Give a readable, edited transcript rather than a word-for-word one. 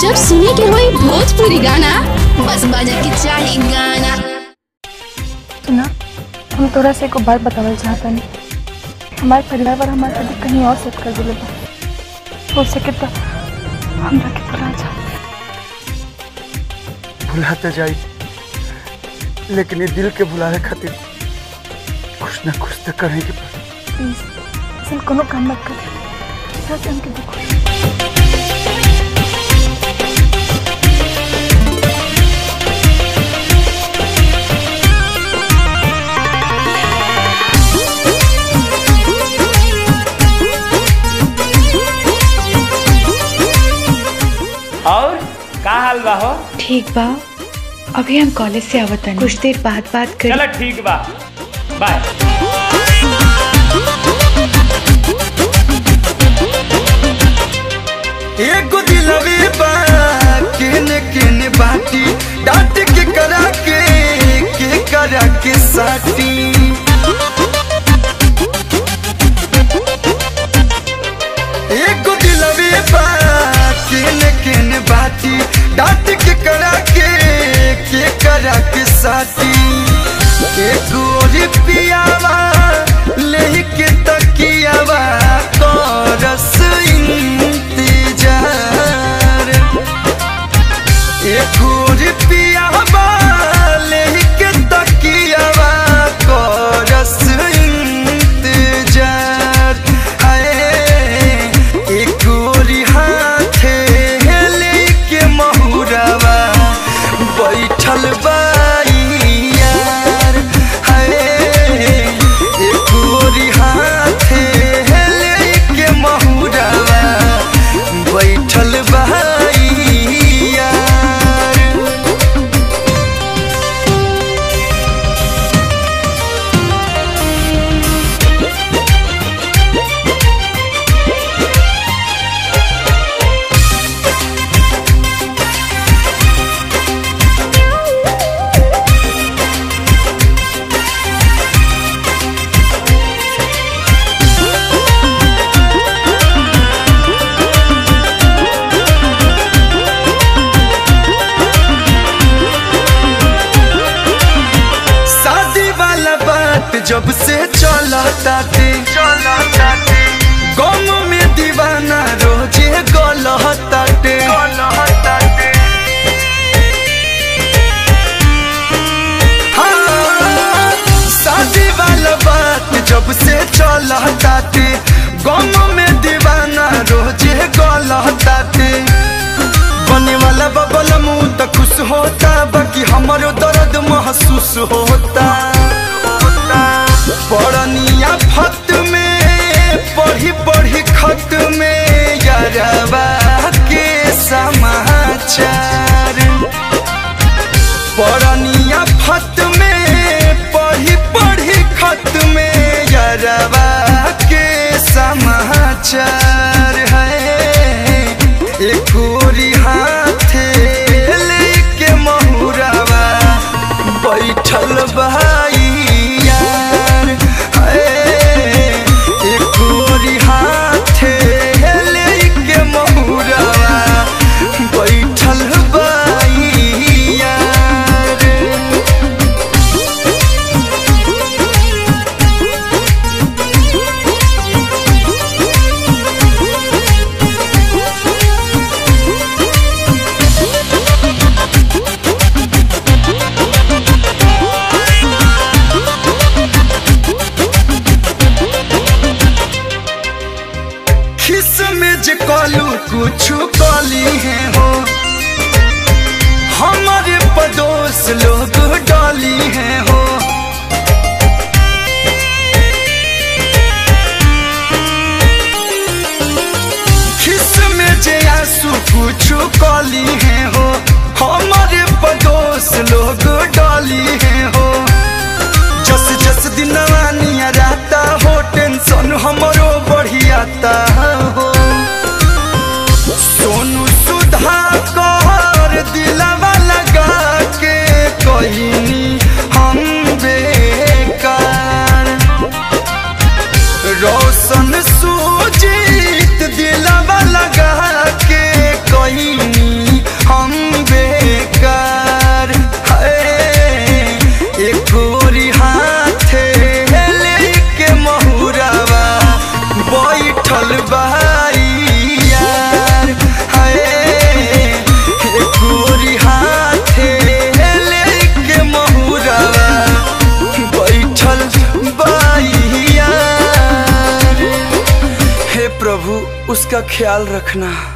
जब सुने के होई भोजपुरी गाना बस बजे के चाही गाना। सुना, हम तोरा से को बात बतावल चाहता नहीं। हमारे परिवार पर हमारे शादी कहीं और सेट कर दिले बा। हो सके तो हमरा के भुला जा। भुलाते जाई, लेकिन ये दिल के भुलावे खातिर कुछ ना कुछ तो करेंगे। प्लीज ऐसा कोनो काम मत कर, साथ हमके देखो। और का हाल बा हो? ठीक बा, अभी हम कॉलेज से आवत हनी, कुछ देर बाद बात कर। चलो ठीक बा, बाय। एगो दिलवे बा केने केने बाटी, डांट के करा के साटी। एगो दिलवे बा केने केने बाटी, डांट के करा के साटी। एगो पियावा लेके तकियावा करस इंतजार। एगो पियावा लेके तकियावा करस इंतजार। हाय एगो हाथे लेके महुरावा बैठल बाई यार। हाय एगो हाथे लेके महुरावा बैठल बाई यार। शादी वाला बात जब से चलताते गम में दीवाना रोजे गलताते। हाँ, शादी वाला बात जब से चलताते गम में दीवाना रोजे गलताते। बने वाला बबल मुँह तो खुश होता, बाकी हमारो दर्द महसूस होता। पढ़निया फत में पढ़ी पढ़ी खत में यारवा के समाचार। पढ़निया फत में पढ़ी पढ़ी खत में यारवा के समाचार। है एक हाथे लेके महुरावा बैठल भाई यार। हाय एक हाथे लेके महुरावा बैठल भाई यार। खिस में जे कलू कुछ कली है हो, हमारे पड़ोस लोग डाली है हो। खिस में जे आंसू कुछ कली है हो, हमारे पड़ोस लोग डाली है हो। जस जस दिनवा निया रहता हो, टेंशन हमारो बढ़ियाता हो। सोनू सुधा कर दिलवा लगा के कहीं हम बेकार। रोशन सूजित दिलवा लगा के कहीं प्रभु उसका ख्याल रखना।